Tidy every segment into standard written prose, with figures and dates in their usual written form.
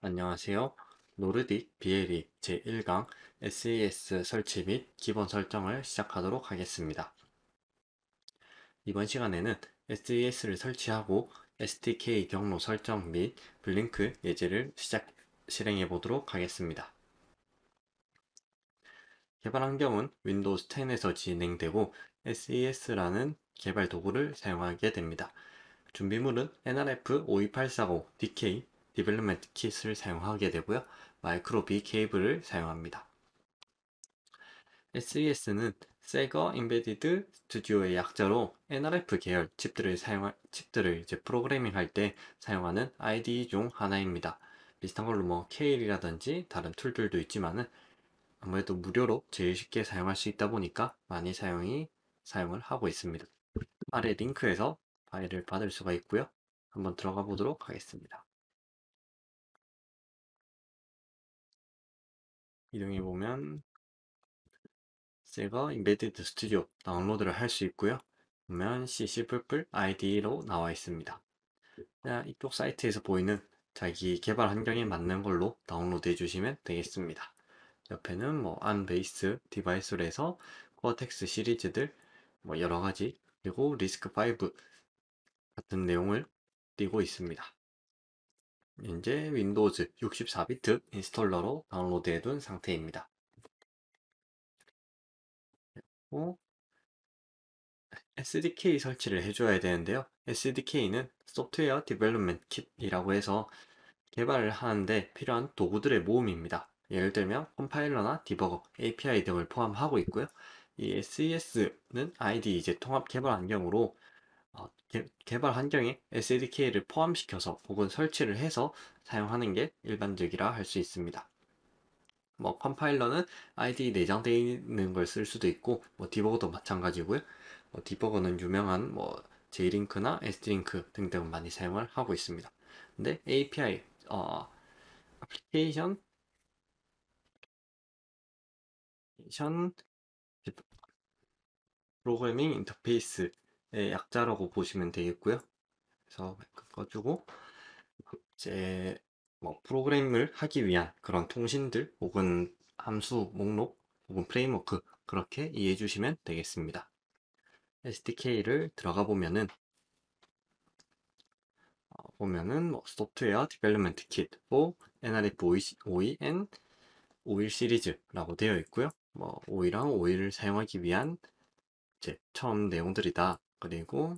안녕하세요. 노르딕 BLE 제1강 SAS 설치 및 기본 설정을 시작하도록 하겠습니다. 이번 시간에는 SES를 설치하고 SDK 경로 설정 및 블링크 예제를 실행해 보도록 하겠습니다. 개발 환경은 윈도우즈 10에서 진행되고 SES라는 개발 도구를 사용하게 됩니다. 준비물은 NRF 52840 DK 디벨롭먼트 킷을 사용하게 되고요. 마이크로 B 케이블을 사용합니다. SES는 세거 인베디드 스튜디오의 약자로 NRF 계열 칩들을 이제 프로그래밍할 때 사용하는 IDE 중 하나입니다. 비슷한 걸로 뭐 케일이라든지 다른 툴들도 있지만은 아무래도 무료로 제일 쉽게 사용할 수 있다 보니까 많이 사용을 하고 있습니다. 아래 링크에서 파일을 받을 수가 있고요. 한번 들어가 보도록 하겠습니다. 이동해 보면 세거 인베디드 스튜디오 다운로드를 할 수 있고요. 보면 C++ IDE로 나와 있습니다. 이쪽 사이트에서 보이는 자기 개발 환경에 맞는 걸로 다운로드 해주시면 되겠습니다. 옆에는 뭐 안베이스 디바이스로 해서 코어텍스 시리즈들 뭐 여러가지 그리고 리스크5 같은 내용을 띄고 있습니다. 현재 윈도우즈 64비트 인스톨러로 다운로드 해둔 상태입니다. SDK 설치를 해줘야 되는데요. SDK는 소프트웨어 디벨롭먼트 킷이라고 해서 개발을 하는데 필요한 도구들의 모음입니다. 예를 들면 컴파일러나 디버거, API 등을 포함하고 있고요. 이 SES는 IDE 이제 통합 개발 환경으로 개발 환경에 SDK를 포함시켜서 혹은 설치를 해서 사용하는 게 일반적이라 할 수 있습니다. 뭐 컴파일러는 IDE 내장되어 있는 걸 쓸 수도 있고 뭐 디버거도 마찬가지고요. 디버거는 유명한 뭐 JLink나 SDlink 등등 많이 사용을 하고 있습니다. 근데 API 애플리케이션 프로그래밍 인터페이스의 약자라고 보시면 되겠고요. 그래서 꺼주고 이제 뭐 프로그램을 하기 위한 그런 통신들 혹은 함수 목록 혹은 프레임워크 그렇게 이해해 주시면 되겠습니다. SDK를 들어가 보면은 뭐 소프트웨어 디벨롭먼트 킷, 뭐 NRF 52N 51 시리즈라고 되어 있고요. 뭐 5이랑 5를 사용하기 위한 이제 처음 내용들이다. 그리고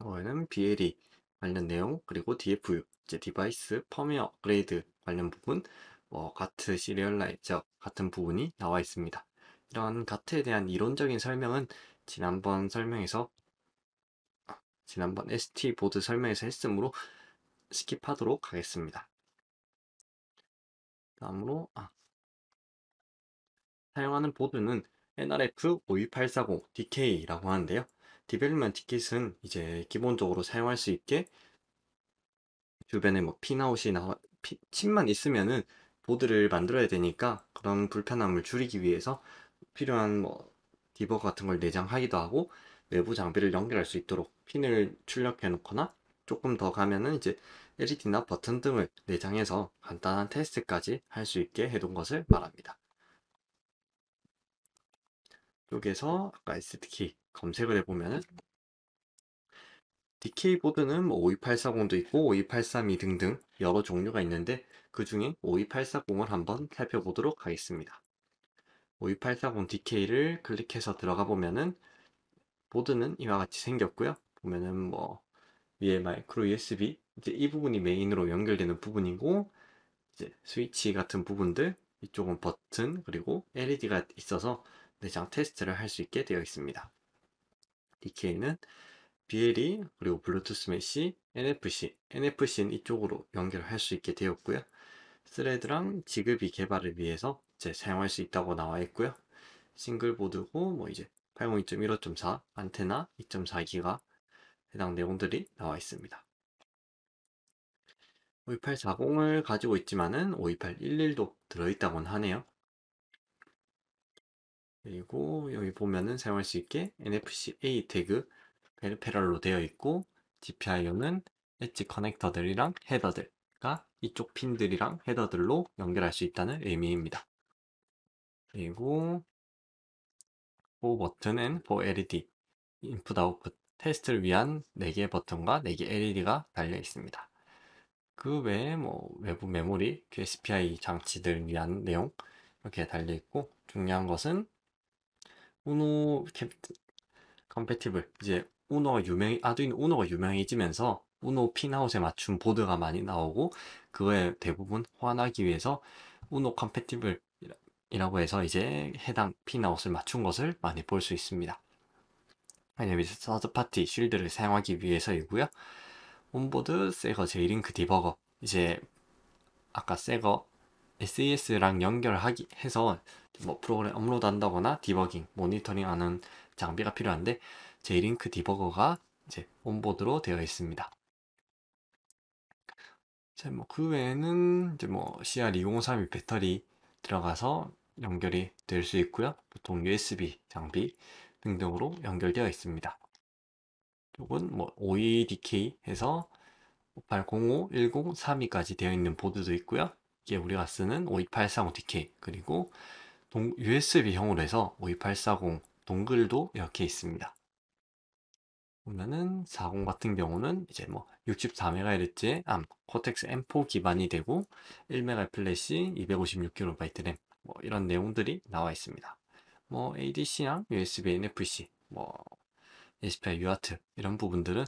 이거는 BLE 관련 내용, 그리고 DFU 이제 디바이스 펌웨어 업그레이드 관련 부분, 뭐 가트 시리얼라이저 같은 부분이 나와 있습니다. 이런 가트에 대한 이론적인 설명은 지난번 설명에서 지난번 ST 보드 설명에서 했으므로 스킵하도록 하겠습니다. 다음으로 사용하는 보드는 NRF 52840 DK라고 하는데요. 디벨롭먼트 킷은 이제 기본적으로 사용할 수 있게 주변에 뭐 핀아웃이나 칩만 있으면은 보드를 만들어야 되니까 그런 불편함을 줄이기 위해서 필요한 뭐 디버거 같은 걸 내장하기도 하고 외부 장비를 연결할 수 있도록 핀을 출력해 놓거나 조금 더 가면은 이제 LED나 버튼 등을 내장해서 간단한 테스트까지 할 수 있게 해둔 것을 말합니다. 여기에서 아까 SDK 검색을 해보면은 DK 보드는 뭐 52840도 있고 52832 등등 여러 종류가 있는데 그 중에 52840을 한번 살펴보도록 하겠습니다. 52840 DK를 클릭해서 들어가 보면은 보드는 이와 같이 생겼고요. 보면은 뭐 위에 마이크로 USB 이제 이 부분이 메인으로 연결되는 부분이고 이제 스위치 같은 부분들 이쪽은 버튼 그리고 LED가 있어서 내장 테스트를 할 수 있게 되어 있습니다. DK는 BLE 그리고 블루투스 메시, NFC는 이쪽으로 연결할 수 있게 되었고요. 스레드랑 지급이 개발을 위해서 이제 사용할 수 있다고 나와 있고요. 싱글 보드고 뭐 이제 802.15.4 안테나 2.4기가 해당 내용들이 나와 있습니다. 52840을 가지고 있지만은 52811도 들어있다곤 하네요. 그리고 여기 보면은 사용할 수 있게 NFC-A 태그 페리페럴로 되어 있고 GPIO는 엣지 커넥터들이랑 헤더들 이쪽 핀들이랑 헤더들로 연결할 수 있다는 의미입니다. 그리고 보 버튼은 for LED, 인풋 아웃풋 테스트를 위한 4개의 버튼과 4개 LED가 달려 있습니다. 그 외에 뭐 외부 메모리, QSPI 장치들 위한 내용 이렇게 달려 있고, 중요한 것은 우노 컴패티블, 이제 아두이노 우노가 유명해지면서 우노 핀아웃에 맞춘 보드가 많이 나오고, 그거에 대부분 호환하기 위해서 우노 컴패티블 이라고 해서 이제 해당 핀아웃을 맞춘 것을 많이 볼 수 있습니다. 왜냐면 서드파티 쉴드를 사용하기 위해서이고요. 온보드 새거 제이링크 디버거, 이제 아까 새거 SES랑 연결하기 해서 뭐 프로그램 업로드 한다거나 디버깅, 모니터링 하는 장비가 필요한데, 제이링크 디버거가 이제 온보드로 되어 있습니다. 뭐그 외에는 이제 뭐 CR2032 배터리 들어가서 연결이 될 수 있고요. 보통 USB 장비 등등으로 연결되어 있습니다. 이건 뭐 OEDK 해서 5805, 10, 32까지 되어 있는 보드도 있고요. 이게 우리가 쓰는 52840DK, 그리고 USB형으로 해서 52840 동글도 이렇게 있습니다. 보면은 40 같은 경우는 이제 뭐 64MHz의 암, 코텍스 M4 기반이 되고 1메가 플래시, 256KB 램, 뭐 이런 내용들이 나와 있습니다. 뭐 ADC랑 USB NFC, 뭐 SPI UART 이런 부분들은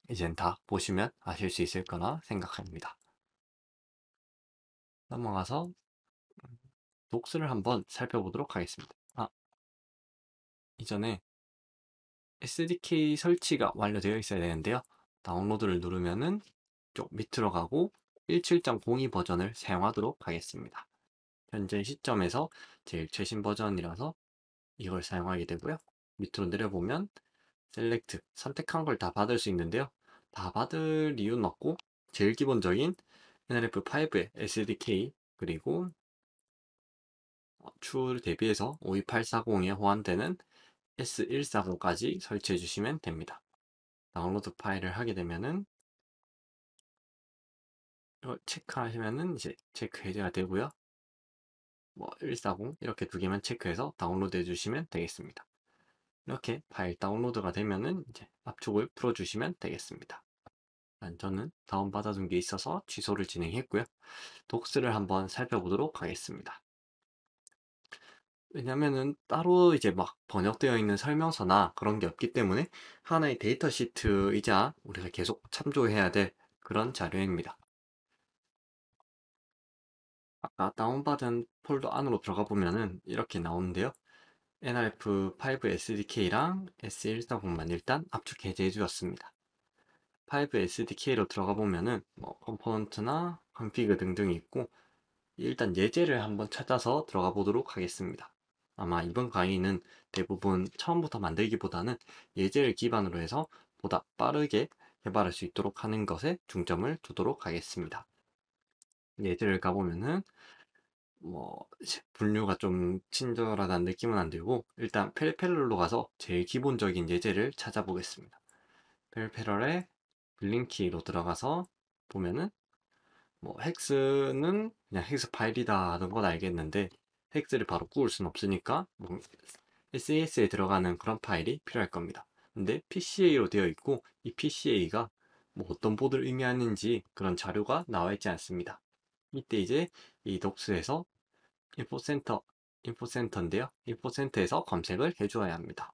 이젠 다 보시면 아실 수 있을 거라 생각합니다. 넘어가서 녹스를 한번 살펴보도록 하겠습니다. 이전에 SDK 설치가 완료되어 있어야 되는데요. 다운로드를 누르면은 쪽 밑으로 가고 17.02 버전을 사용하도록 하겠습니다. 현재 시점에서 제일 최신 버전이라서 이걸 사용하게 되고요. 밑으로 내려보면 셀렉트, 선택한 걸 다 받을 수 있는데요. 다 받을 이유는 없고, 제일 기본적인 NRF5의 SDK, 그리고 추후를 대비해서 52840에 호환되는 S140까지 설치해 주시면 됩니다. 다운로드 파일을 하게 되면은 이걸 체크하시면은 이제 체크 해제가 되고요. 뭐 140 이렇게 두 개만 체크해서 다운로드 해주시면 되겠습니다. 이렇게 파일 다운로드가 되면은 이제 압축을 풀어주시면 되겠습니다. 저는 다운받아둔 게 있어서 취소를 진행했고요. 독스를 한번 살펴보도록 하겠습니다. 왜냐면은 따로 이제 막 번역되어 있는 설명서나 그런 게 없기 때문에 하나의 데이터 시트이자 우리가 계속 참조해야 될 그런 자료입니다. 아까 다운받은 폴더 안으로 들어가 보면은 이렇게 나오는데요. NRF5 SDK랑 S140만 일단 압축 해제해 주었습니다. 5 SDK로 들어가 보면은 뭐 컴포넌트나 컨피그 등등이 있고, 일단 예제를 한번 찾아서 들어가 보도록 하겠습니다. 아마 이번 강의는 대부분 처음부터 만들기보다는 예제를 기반으로 해서 보다 빠르게 개발할 수 있도록 하는 것에 중점을 두도록 하겠습니다. 예제를 가보면은 뭐 분류가 좀 친절하다는 느낌은 안 들고, 일단 페리페럴로 가서 제일 기본적인 예제를 찾아보겠습니다. 페리페럴에 블링키로 들어가서 보면은 뭐 헥스는 그냥 헥스 파일이다 하는 건 알겠는데, 헥스를 바로 구울 순 없으니까 뭐 SAS에 들어가는 그런 파일이 필요할 겁니다. 근데 PCA로 되어 있고, 이 PCA가 뭐 어떤 보드를 의미하는지 그런 자료가 나와 있지 않습니다. 이때 이제 이 독스에서 인포센터인데요. 인포센터에서 검색을 해주어야 합니다.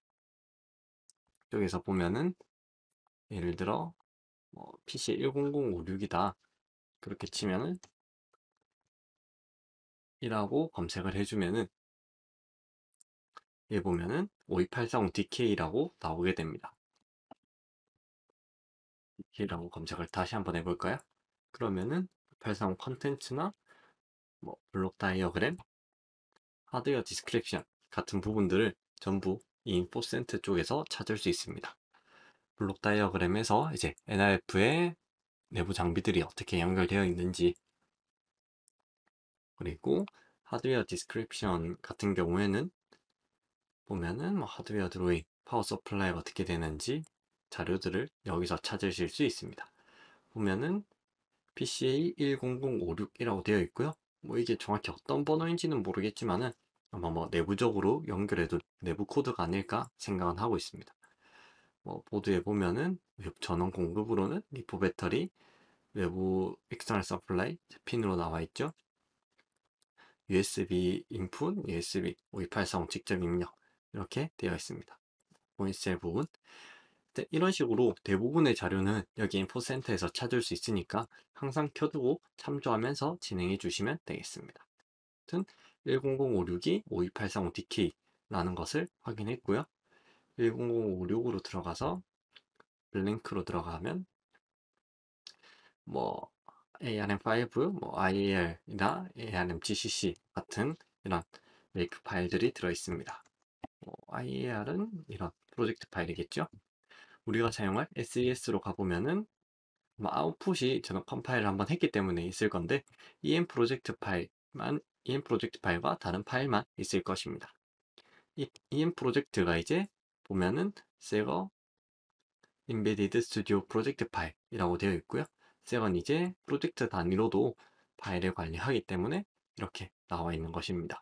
여기서 보면은 예를 들어 뭐 PC 10056이다 그렇게 치면은 이라고 검색을 해주면은 여기 보면은 52840DK라고 나오게 됩니다. DK라고 검색을 다시 한번 해볼까요? 그러면은 52840 컨텐츠나 뭐 블록 다이어그램, 하드웨어 디스크립션 같은 부분들을 전부 이 인포센터 쪽에서 찾을 수 있습니다. 블록 다이어그램에서 이제 NRF의 내부 장비들이 어떻게 연결되어 있는지, 그리고 하드웨어 디스크립션 같은 경우에는 보면은 뭐 하드웨어 드로잉, 파워 서플라이가 어떻게 되는지 자료들을 여기서 찾으실 수 있습니다. 보면은 PCA 10056이라고 되어 있고요. 뭐 이게 정확히 어떤 번호인지는 모르겠지만은 아마 뭐 내부적으로 연결해둔 내부 코드가 아닐까 생각은 하고 있습니다. 뭐 보드에 보면은 웹 전원 공급으로는 리포 배터리, 외부 익스터널 서플라이 핀으로 나와 있죠. USB 인풋, USB 5280 직접 입력 이렇게 되어 있습니다. 보이스셀 부분. 네, 이런 식으로 대부분의 자료는 여기 인포센터에서 찾을 수 있으니까 항상 켜두고 참조하면서 진행해 주시면 되겠습니다. 아무튼 10056이 52835DK라는 것을 확인했고요. 10056으로 들어가서 블랭크로 들어가면 뭐 ARM5, 뭐 IAR이나 ARM GCC 같은 이런 메이크 파일들이 들어 있습니다. IAR은 이런 프로젝트 파일이겠죠. 우리가 사용할 SES로 가보면은 아웃풋이 저는 컴파일을 한번 했기 때문에 있을 건데 EM 프로젝트 파일과 다른 파일만 있을 것입니다. 이 EM 프로젝트가 이제 보면은 새거 Embedded Studio 프로젝트 파일이라고 되어 있고요. 새건 이제 프로젝트 단위로도 파일을 관리하기 때문에 이렇게 나와 있는 것입니다.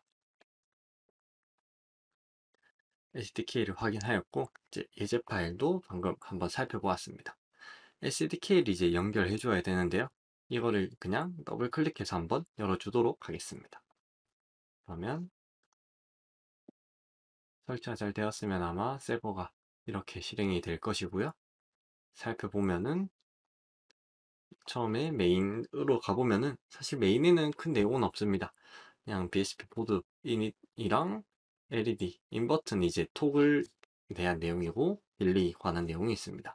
SDK를 확인하였고 이제 예제 파일도 방금 한번 살펴보았습니다. SDK를 이제 연결해 줘야 되는데요. 이거를 그냥 더블 클릭해서 한번 열어주도록 하겠습니다. 그러면 설치가 잘 되었으면 아마 세버가 이렇게 실행이 될 것이고요. 살펴보면은 처음에 메인으로 가보면은 사실 메인에는 큰 내용은 없습니다. 그냥 BSP 보드 이닛이랑 LED, 인버튼 이제 톡을 대한 내용이고 딜리 관한 내용이 있습니다.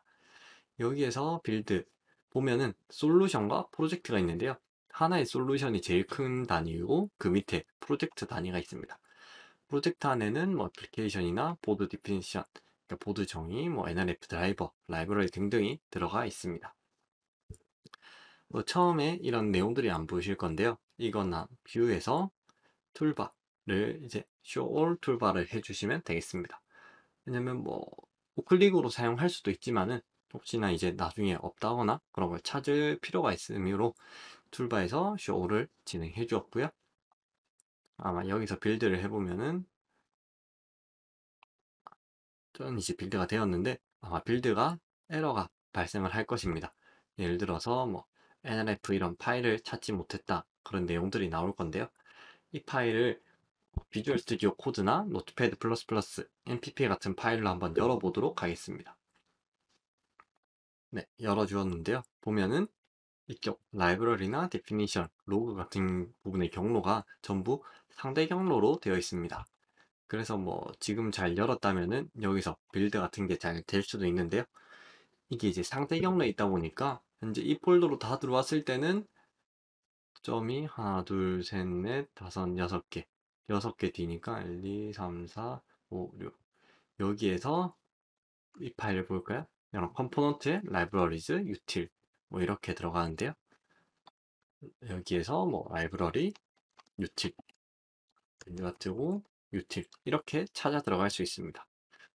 여기에서 빌드 보면은 솔루션과 프로젝트가 있는데요. 하나의 솔루션이 제일 큰 단위이고 그 밑에 프로젝트 단위가 있습니다. 프로젝트 안에는 뭐 애플리케이션이나 보드 디피니션, 그러니까 보드 정의, 뭐 NRF 드라이버, 라이브러리 등등이 들어가 있습니다. 처음에 이런 내용들이 안 보이실 건데요. 이거나 뷰에서 툴바를 이제 show all 툴바를 해주시면 되겠습니다. 왜냐면 뭐 우클릭으로 사용할 수도 있지만은 혹시나 이제 나중에 없다거나 그런 걸 찾을 필요가 있으므로 툴바에서 show를 진행해 주었고요. 아마 여기서 빌드를 해보면은 전 이제 빌드가 되었는데 아마 빌드가 에러가 발생을 할 것입니다. 예를 들어서 뭐 nrf 이런 파일을 찾지 못했다 그런 내용들이 나올 건데요. 이 파일을 비주얼 스튜디오 코드나 노트패드 플러스 플러스, npp 같은 파일로 한번 열어보도록 하겠습니다. 네, 열어주었는데요. 보면은 이쪽 라이브러리나 데피니션, 로그 같은 부분의 경로가 전부 상대 경로로 되어 있습니다. 그래서 뭐 지금 잘 열었다면은 여기서 빌드 같은 게 잘 될 수도 있는데요. 이게 이제 상대 경로에 있다 보니까 현재 이 폴더로 다 들어왔을 때는 점이 하나, 둘, 셋, 넷, 다섯, 여섯 개 D니까 1, 2, 3, 4, 5, 6 여기에서 이 파일을 볼까요? 이런 컴포넌트에 라이브러리즈, 유틸 뭐 이렇게 들어가는데요. 여기에서 뭐 라이브러리, 유틸, 같고 유틸 이렇게 찾아 들어갈 수 있습니다.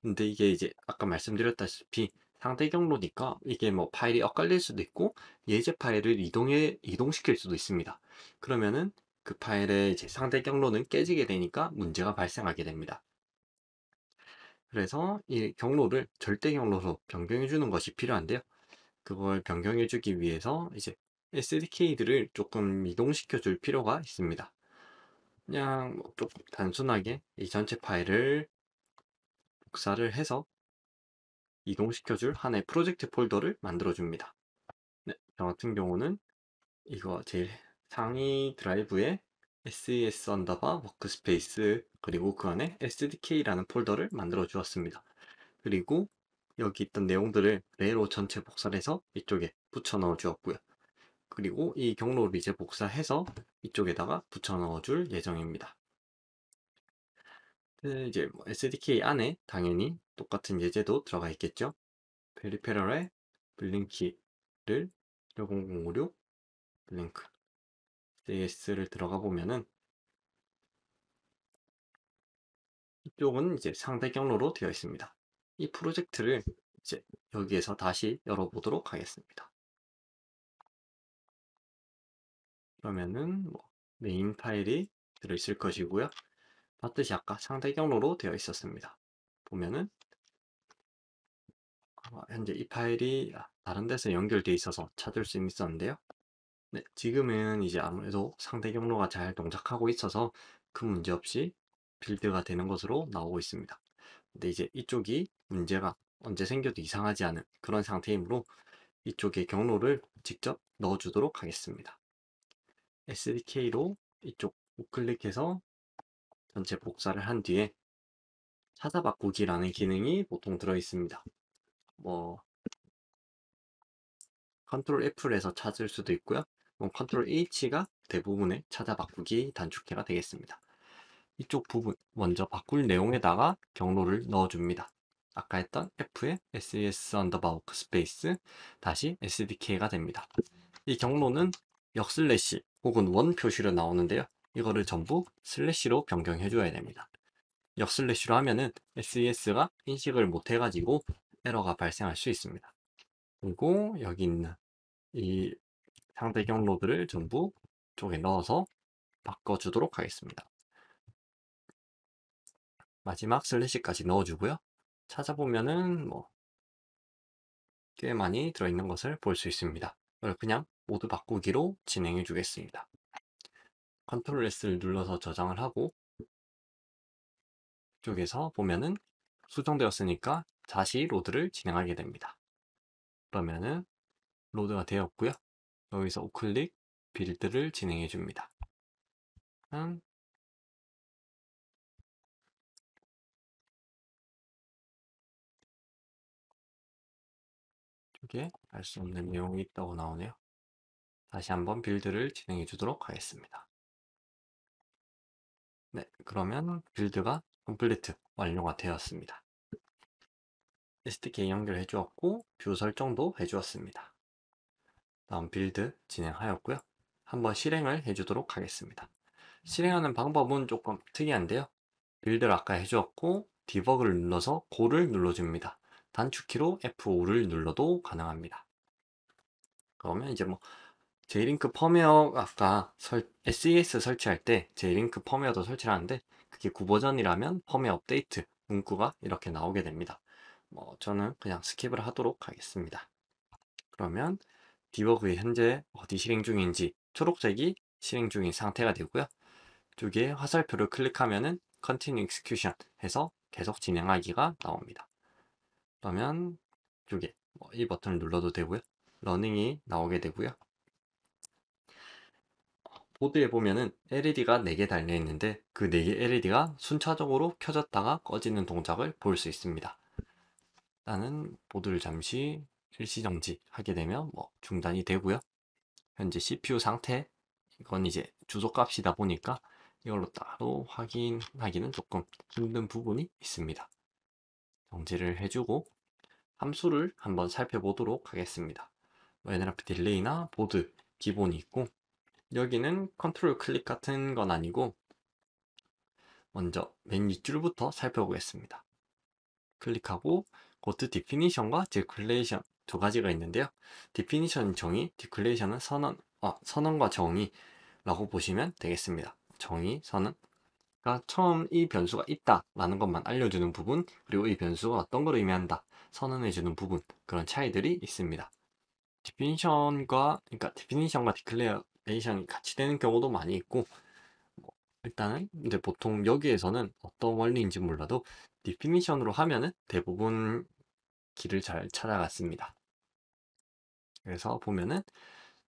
근데 이게 이제 아까 말씀드렸다시피 상대 경로니까 이게 뭐 파일이 엇갈릴 수도 있고 예제 파일을 이동시킬 수도 있습니다. 그러면은 그 파일의 이제 상대 경로는 깨지게 되니까 문제가 발생하게 됩니다. 그래서 이 경로를 절대 경로로 변경해 주는 것이 필요한데요. 그걸 변경해 주기 위해서 이제 SDK들을 조금 이동시켜 줄 필요가 있습니다. 그냥 좀 단순하게 이 전체 파일을 복사를 해서 이동시켜줄 하나의 프로젝트 폴더를 만들어줍니다. 네, 저 같은 경우는 이거 제일 상위 드라이브에 SES 언더바 워크스페이스 그리고 그 안에 SDK라는 폴더를 만들어 주었습니다. 그리고 여기 있던 내용들을 레로 전체 복사를 해서 이쪽에 붙여 넣어 주었고요. 그리고 이 경로를 이제 복사해서 이쪽에다가 붙여 넣어 줄 예정입니다. 이제 뭐 SDK 안에 당연히 똑같은 예제도 들어가 있겠죠. 페리페럴의 블링키를 10056 블링크 JS를 들어가 보면은 이쪽은 이제 상대 경로로 되어 있습니다. 이 프로젝트를 이제 여기에서 다시 열어보도록 하겠습니다. 그러면은 뭐 메인 파일이 들어있을 것이고요. 봤듯이 아까 상대 경로로 되어 있었습니다. 보면은 현재 이 파일이 다른 데서 연결되어 있어서 찾을 수 있었는데요. 네, 지금은 이제 아무래도 상대 경로가 잘 동작하고 있어서 큰 문제 없이 빌드가 되는 것으로 나오고 있습니다. 근데 이제 이쪽이 문제가 언제 생겨도 이상하지 않은 그런 상태이므로 이쪽에 경로를 직접 넣어주도록 하겠습니다. SDK로 이쪽 우클릭해서 전체 복사를 한 뒤에 찾아 바꾸기라는 기능이 보통 들어 있습니다. 뭐 컨트롤 F를 해서 찾을 수도 있고요. 컨트롤 H가 대부분의 찾아 바꾸기 단축키가 되겠습니다. 이쪽 부분 먼저 바꿀 내용에다가 경로를 넣어줍니다. 아까 했던 F에 ses 언더바 워크스페이스 다시 SDK가 됩니다. 이 경로는 역슬래시 혹은 원 표시로 나오는데요. 이거를 전부 슬래시로 변경해 줘야 됩니다. 역슬래시로 하면은 SES가 인식을 못 해가지고 에러가 발생할 수 있습니다. 그리고 여기 있는 이 상대 경로들을 전부 쪽에 넣어서 바꿔주도록 하겠습니다. 마지막 슬래시까지 넣어주고요. 찾아보면은 뭐 꽤 많이 들어있는 것을 볼 수 있습니다. 이걸 그냥 모두 바꾸기로 진행해 주겠습니다. 컨트롤 S를 눌러서 저장을 하고 이쪽에서 보면은 수정되었으니까 다시 로드를 진행하게 됩니다. 그러면은 로드가 되었고요. 여기서 우클릭 빌드를 진행해 줍니다. 이게 알 수 없는 내용이 있다고 나오네요. 다시 한번 빌드를 진행해 주도록 하겠습니다. 네, 그러면 빌드가 컴플리트 완료가 되었습니다. SDK 연결해 주었고 뷰 설정도 해 주었습니다. 다음 빌드 진행하였고요. 한번 실행을 해 주도록 하겠습니다. 실행하는 방법은 조금 특이한데요. 빌드를 아까 해 주었고 디버그를 눌러서 고를 눌러줍니다. 단축키로 F5를 눌러도 가능합니다. 그러면 이제 뭐 J링크 펌웨어 아까 SES 설치할 때 J링크 펌웨어도 설치를 하는데 그게 9버전이라면 펌웨어 업데이트 문구가 이렇게 나오게 됩니다. 저는 그냥 스킵을 하도록 하겠습니다. 그러면 디버그에 현재 어디 실행 중인지 초록색이 실행 중인 상태가 되고요. 이쪽에 화살표를 클릭하면은 Continue Execution 해서 계속 진행하기가 나옵니다. 그러면 이쪽에 이 버튼을 눌러도 되고요. 러닝이 나오게 되고요. 보드에 보면은 LED가 4개 달려 있는데 그 4개 LED가 순차적으로 켜졌다가 꺼지는 동작을 볼 수 있습니다. 일단은 보드를 잠시 일시 정지하게 되면 중단이 되고요. 현재 CPU 상태 이건 이제 주소값이다 보니까 이걸로 따로 확인하기는 조금 힘든 부분이 있습니다. 정지를 해주고 함수를 한번 살펴보도록 하겠습니다. NLRP 딜레이나 보드 기본이 있고 여기는 컨트롤 클릭 같은 건 아니고 먼저 맨 윗줄부터 살펴보겠습니다. 클릭하고 고트 디피니션과 디클레이션 두 가지가 있는데요. 디피니션 정의, 디클레이션은 선언과 정의라고 보시면 되겠습니다. 정의, 선언. 그러니까 처음 이 변수가 있다라는 것만 알려주는 부분, 그리고 이 변수가 어떤 걸 의미한다, 선언해주는 부분, 그런 차이들이 있습니다. 그러니까 디피니션과 디클레이션이 같이 되는 경우도 많이 있고, 일단은 근데 보통 여기에서는 어떤 원리인지 몰라도 디피니션으로 하면은 대부분 길을 잘 찾아갔습니다. 그래서 보면은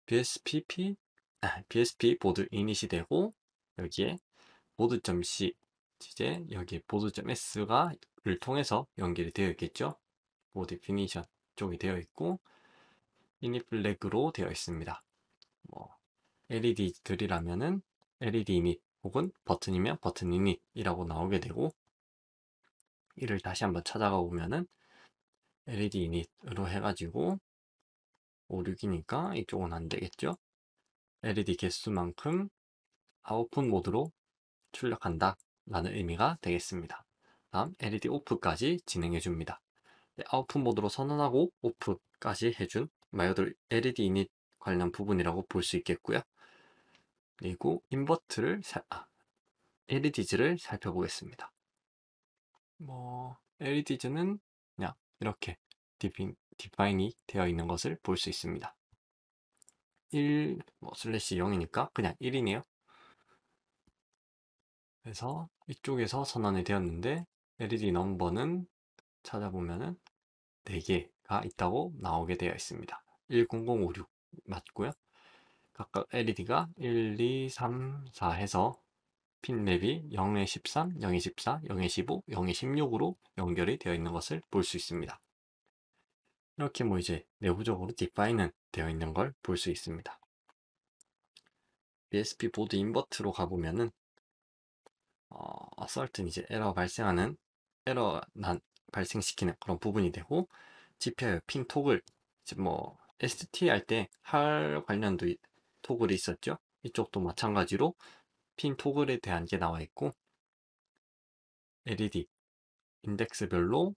BSP 보드 이닛이 되고 여기에 보드.c 이제 여기 보드.s가 를 통해서 연결이 되어 있겠죠. 보드 디피니션 쪽이 되어 있고 이닛 플래그로 되어 있습니다. LED들이라면은 LED 이닛 혹은 버튼이면 버튼 이닛이라고 나오게 되고 이를 다시 한번 찾아가 보면은 LED 이닛으로 해가지고 5, 6이니까 이쪽은 안 되겠죠. LED 개수만큼 아웃풋 모드로 출력한다 라는 의미가 되겠습니다. 다음 LED 오프까지 진행해 줍니다. 아웃풋 모드로 선언하고 오프까지 해준 말 그대로 LED 이닛 관련 부분이라고 볼 수 있겠고요. 그리고 LEDs를 살펴보겠습니다. LEDs는 그냥 이렇게 디파인이 되어 있는 것을 볼 수 있습니다. 슬래시 0이니까 그냥 1이네요. 그래서 이쪽에서 선언이 되었는데 LED 넘버는 찾아보면은 4개가 있다고 나오게 되어 있습니다. 10056 맞고요. 각각 LED가 1, 2, 3, 4 해서 핀랩이 0에 13, 0에 14, 0에 15, 0에 16으로 연결이 되어 있는 것을 볼 수 있습니다. 이렇게 이제 내부적으로 디파인은 되어 있는 걸 볼 수 있습니다. BSP 보드 인버트로 가보면은 certain 이제 에러 발생시키는 그런 부분이 되고, 지표 핀 토글 이제 ST 할 때 할 관련도 토글이 있었죠. 이쪽도 마찬가지로 핀 토글에 대한 게 나와 있고, LED 인덱스별로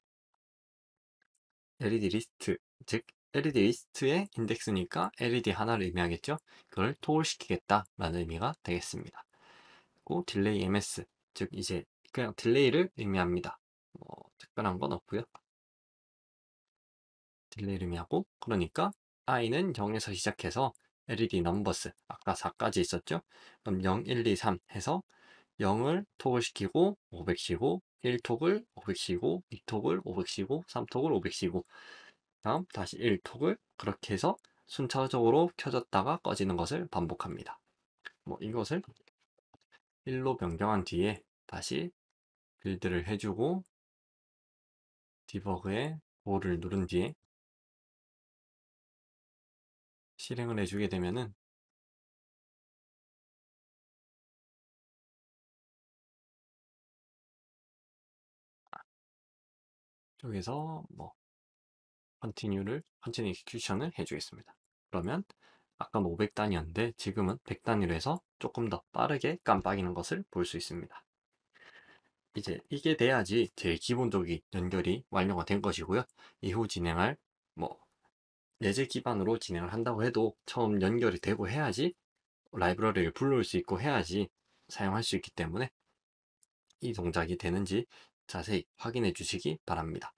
LED 리스트, 즉 LED 리스트의 인덱스니까 LED 하나를 의미하겠죠. 그걸 토글시키겠다라는 의미가 되겠습니다. 그리고 딜레이 ms, 즉 이제 그냥 딜레이를 의미합니다. 특별한 건 없고요. 딜레이를 의미하고, 그러니까 i는 0에서 시작해서 LED 넘버스 아까 4까지 있었죠. 그럼 0, 1, 2, 3 해서 0을 톡을 시키고 500 쉬고, 1톡을 500 쉬고, 2톡을 500 쉬고, 3톡을 500 쉬고, 다음 다시 1톡을 그렇게 해서 순차적으로 켜졌다가 꺼지는 것을 반복합니다. 이것을 1로 변경한 뒤에 다시 빌드를 해주고 디버그에 고를 누른 뒤에 실행을 해주게 되면은 쪽에서 컨티뉴 execution을 해주겠습니다. 그러면 아까는 500단위였는데 지금은 100단위로 해서 조금 더 빠르게 깜빡이는 것을 볼 수 있습니다. 이제 이게 돼야지 제일 기본적인 연결이 완료가 된 것이고요. 이후 진행할 예제 기반으로 진행을 한다고 해도 처음 연결이 되고 해야지 라이브러리를 불러올 수 있고 해야지 사용할 수 있기 때문에 이 동작이 되는지 자세히 확인해 주시기 바랍니다.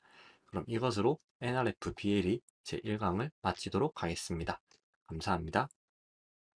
그럼 이것으로 NRF BLE 제1강을 마치도록 하겠습니다. 감사합니다.